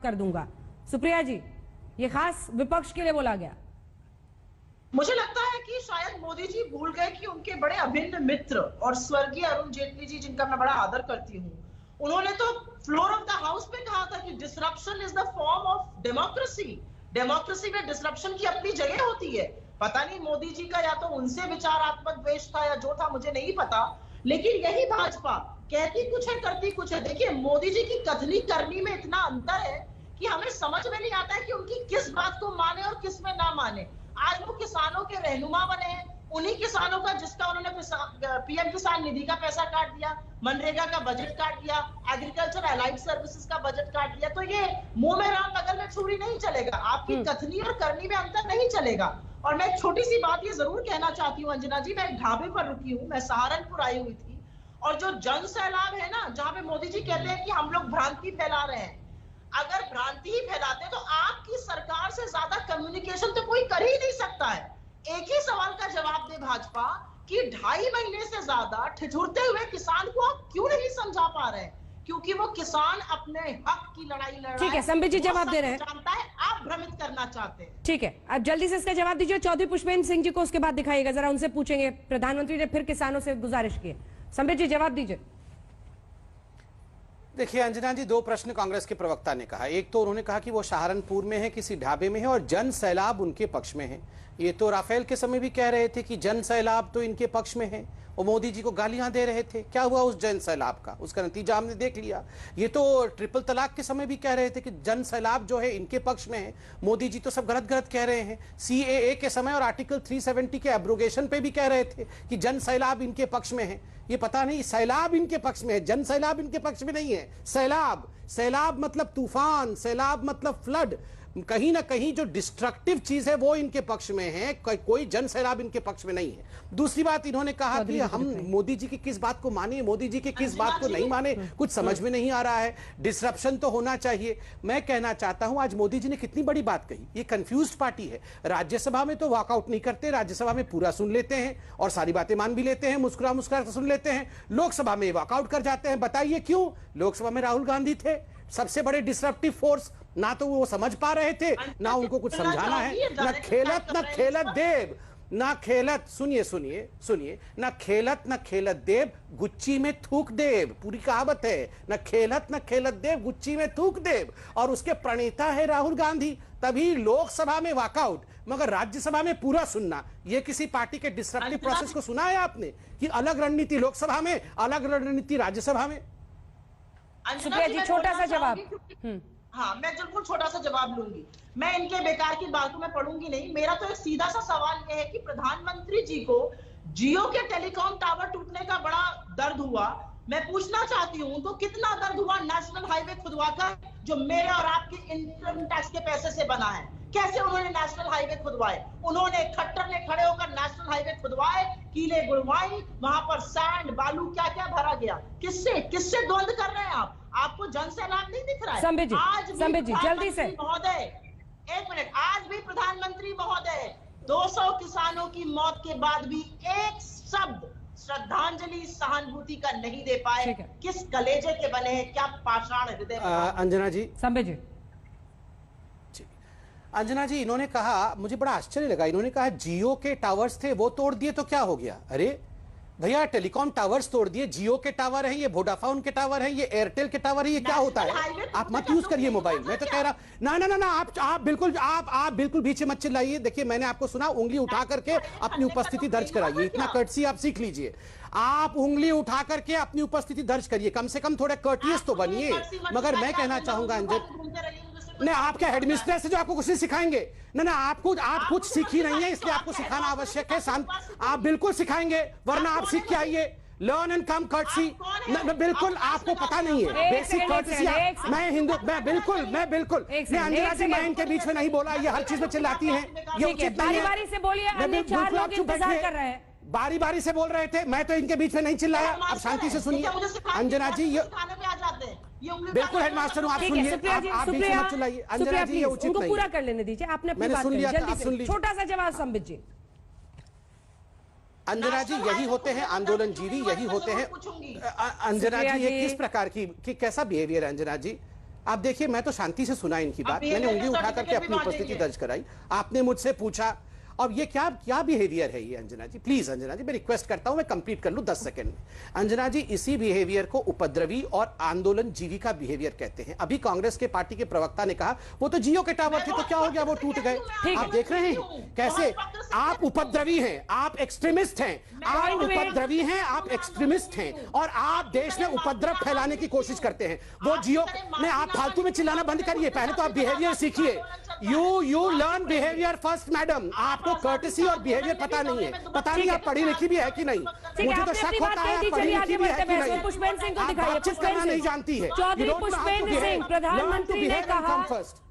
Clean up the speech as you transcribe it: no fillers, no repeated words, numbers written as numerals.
कर दूंगा। सुप्रिया जी, ये खास विपक्ष के लिए बोला गया। मुझे लगता है कि शायद मोदी जी भूल गए कि उनके बड़े अभिन्न मित्र और स्वर्गीय अरुण जेटली जी, जिनका मैं बड़ा आदर करती हूँ, उन्होंने तो फ्लोर ऑफ द हाउस पे कहा था कि disruption is the form of democracy. Democracy में डिसरप्शन की अपनी जगह होती है। पता नहीं मोदी जी का या तो उनसे विचारात्मक द्वेष था या जो था मुझे नहीं पता, लेकिन यही भाजपा कहती कुछ है करती कुछ है। देखिए, मोदी जी की कथनी करनी में इतना अंतर है कि हमें समझ में नहीं आता है कि उनकी किस बात को माने और किस में ना माने। आज वो किसानों के रहनुमा बने हैं, उन्हीं किसानों का जिसका उन्होंने पीएम किसान निधि का पैसा काट दिया, मनरेगा का बजट काट दिया, एग्रीकल्चर अलाइड सर्विसेज का बजट काट दिया। तो ये मुंह में राम बगल में छुरी नहीं चलेगा, आपकी कथनी और करनी में अंतर नहीं चलेगा। और मैं एक छोटी सी बात ये जरूर कहना चाहती हूँ अंजना जी, मैं एक ढाबे पर रुकी हूँ, मैं सहारनपुर आई हुई थी, और जो जन सैलाब है ना, जहां पे मोदी जी कहते हैं कि हम लोग भ्रांति फैला रहे हैं, अगर भ्रांति ही फैलाते तो आपकी सरकार से ज्यादा कम्युनिकेशन तो कोई कर ही नहीं सकता है। एक ही सवाल का जवाब दे भाजपा कि 2.5 महीने से ज्यादा ठिठुरते हुए किसान को आप क्यों नहीं समझा पा रहे हैं? क्योंकि वो किसान अपने हक की लड़ाई लड़ रहा है। ठीक है, संबित जी जवाब दे रहे हैं। जानता है, आप भ्रमित करना चाहते हैं। ठीक है, अब जल्दी से इसका जवाब दीजिए। चौधरी पुष्पेंद्र सिंह जी को उसके बाद दिखाइएगा, जरा उनसे पूछेंगे। प्रधानमंत्री ने फिर किसानों से गुजारिश की। संबित जी जवाब दीजिए। देखिए अंजना जी, 2 प्रश्न कांग्रेस के प्रवक्ता ने कहा। एक तो उन्होंने कहा कि वो सहारनपुर में है, किसी ढाबे में है और जन सैलाब उनके पक्ष में है। ये तो राफेल के समय भी कह रहे थे कि जन सैलाब तो इनके पक्ष में है, और मोदी जी को गालियां दे रहे थे। क्या हुआ उस जन सैलाब का? उसका नतीजा हमने देख लिया। ये तो ट्रिपल तलाक के समय भी कह रहे थे कि जन सैलाब जो है इनके पक्ष में है। मोदी जी तो सब गलत गलत कह रहे हैं। सीएए के समय और आर्टिकल 370 के एब्रोगेशन पे भी कह रहे थे कि जन सैलाब इनके पक्ष में है। ये पता नहीं सैलाब इनके पक्ष में है, जन सैलाब इनके पक्ष में नहीं है। सैलाब, सैलाब मतलब तूफान, सैलाब मतलब फ्लड। कहीं ना कहीं जो डिस्ट्रक्टिव चीज है वो इनके पक्ष में है, कोई जन सैलाब इनके पक्ष में नहीं है। दूसरी बात, इन्होंने कहा कि हम मोदी जी की किस बात को माने, मोदी जी की किस बात को नहीं माने, कुछ समझ में नहीं आ रहा है। डिसरप्शन तो होना चाहिए। मैं कहना चाहता हूं, आज मोदी जी ने कितनी बड़ी बात कही। ये कंफ्यूज्ड पार्टी है। राज्यसभा में तो वॉकआउट नहीं करते, राज्यसभा में पूरा सुन लेते हैं और सारी बातें मान भी लेते हैं, मुस्कुरा मुस्कुरा सुन लेते हैं। लोकसभा में वॉकआउट कर जाते हैं। बताइए क्यों? लोकसभा में राहुल गांधी थे, सबसे बड़े डिसरप्टिव फोर्स। ना तो वो समझ पा रहे थे, ना उनको कुछ समझाना है। ना खेलत देव, ना खेलत, सुनिए सुनिए सुनिए, ना खेलत देव गुच्ची में थूक देव, पूरी कहावत है। ना खेलत देव गुच्ची में थूक देव। और उसके प्रणेता है राहुल गांधी। तभी लोकसभा में वॉकआउट, मगर राज्यसभा में पूरा सुनना। ये किसी पार्टी के डिसरप्टिव प्रोसेस को सुना है आपने कि अलग रणनीति लोकसभा में, अलग रणनीति राज्यसभा में? सुप्रिया जी छोटा सा जवाब। हाँ, मैं बिल्कुल छोटा सा जवाब लूंगी। मैं इनके बेकार की बातों में पढ़ूंगी नहीं। मेरा तो एक सीधा सा सवाल यह है कि प्रधानमंत्री जी को जियो के टेलीकॉम टावर टूटने का बड़ा दर्द हुआ। मैं पूछना चाहती हूं, तो कितना दर्द हुआ नेशनल हाईवे खुदवाकर, जो मेरे और आपके इनकम टैक्स के पैसे से बना है? कैसे उन्होंने नेशनल हाईवे खुदवाए? उन्होंने खट्टर ने खड़े होकर नेशनल हाईवे खुदवाए, कीले गुड़वाई, वहां पर सैंड बालू क्या क्या भरा गया। किससे द्वंद कर रहे हैं आप? आपको जन सैलाब नहीं दिख रहा है? संबित जी जल्दी से। महोदय, एक मिनट, आज भी प्रधानमंत्री महोदय 200 किसानों की मौत के बाद भी एक शब्द श्रद्धांजलि सहानुभूति का नहीं दे पाए। किस कलेजे के बने हैं? क्या पाषाण हृदय? अंजना जी, संबित जी, अंजना जी, इन्होंने कहा, मुझे बड़ा आश्चर्य लगा, इन्होंने कहा जियो के टावर्स थे वो तोड़ दिए तो क्या हो गया? अरे भैया, टेलीकॉम टावर्स तोड़ दिए, जियो के टावर है, ये वोडाफोन के टावर है, ये एयरटेल के टावर है, ये क्या होता है? आप मत यूज करिए मोबाइल। मैं तो कह रहा, ना, आप बिल्कुल बीच में मत चिल्लाइए। देखिए, मैंने आपको सुना, उंगली उठा करके अपनी उपस्थिति दर्ज कराइए। इतना कर्टसी आप सीख लीजिए। आप उंगली उठा करके अपनी उपस्थिति दर्ज करिए, कम से कम थोड़े कर्टियस तो बनिए। मगर मैं कहना चाहूंगा नहीं, आपके हेडमिस्ट्रेस से जो आपको कुछ नहीं सिखाएंगे ना, आप कुछ सीखी नहीं है, इसलिए आपको सिखाना आवश्यक है। आप बिल्कुल सिखाएंगे, वरना आप सीख के आइए। Learn and come courtesy. बिल्कुल आपको पता नहीं है बेसिक कर्टसी। मैं बिल्कुल अंजना जी, मैं इनके बीच में नहीं बोला। ये हर चीज में चिल्लाती है, ये उचित नहीं है। बारी-बारी से बोलिए, अन्य 4 लोग इंतजार कर रहे हैं। बारी से बोल रहे थे, मैं तो इनके बीच में नहीं चिल्लाया। अब शांति से सुनिए अंजना जी। ये बिल्कुल हेडमास्टर हूं, आप सुनिए, आप बीच में मत चिल्लाइए। अंजना जी, ये उचित नहीं है। पूरा कर लेने दीजिए, आपने अपनी बात कही, जल्दी से छोटा सा जवाब संबित जी। अंजना जी, यही होते हैं आंदोलनजीवी, यही होते हैं। अंजना जी, ये किस प्रकार की कैसा बिहेवियर है अंजना जी? आप देखिए, मैं तो शांति से सुना इनकी बात, मैंने उंगली उठा करके अपनी उपस्थिति दर्ज कराई, आपने मुझसे पूछा। अब ये क्या बिहेवियर है ये अंजना जी? प्लीज अंजना जी, मैं रिक्वेस्ट करता हूं, मैं कंप्लीट कर लूं 10 सेकंड में। अंजना जी, इसी बिहेवियर को उपद्रवी और आंदोलन जीवी का बिहेवियर कहते हैं। अभी कांग्रेस के पार्टी के प्रवक्ता ने कहा वो तो जियो के टावर थे, तो क्या हो गया, वो टूट गए। आप देख रहे हैं कैसे आप उपद्रवी हैं, आप एक्सट्रीमिस्ट हैं, आप उपद्रवी हैं, आप एक्सट्रीमिस्ट हैं, और आप देश में उपद्रव फैलाने की कोशिश करते हैं। वो जियो ने, आप फालतू में चिल्लाना बंद करिए, पहले तो आप बिहेवियर सीखिए। You learn behaviour first madam. आपको कर्टेसी और बिहेवियर पता नहीं है, पता नहीं आप पढ़ी लिखी भी है कि नहीं। मुझे तो शक होता है आप पढ़ी लिखी भी है कि नहीं। पुष्पेंद्र सिंह को आप दिखाइए, बातचीत करना नहीं जानती है। चौधरी पुष्पेंद्र सिंह, प्रधानमंत्री ने कहा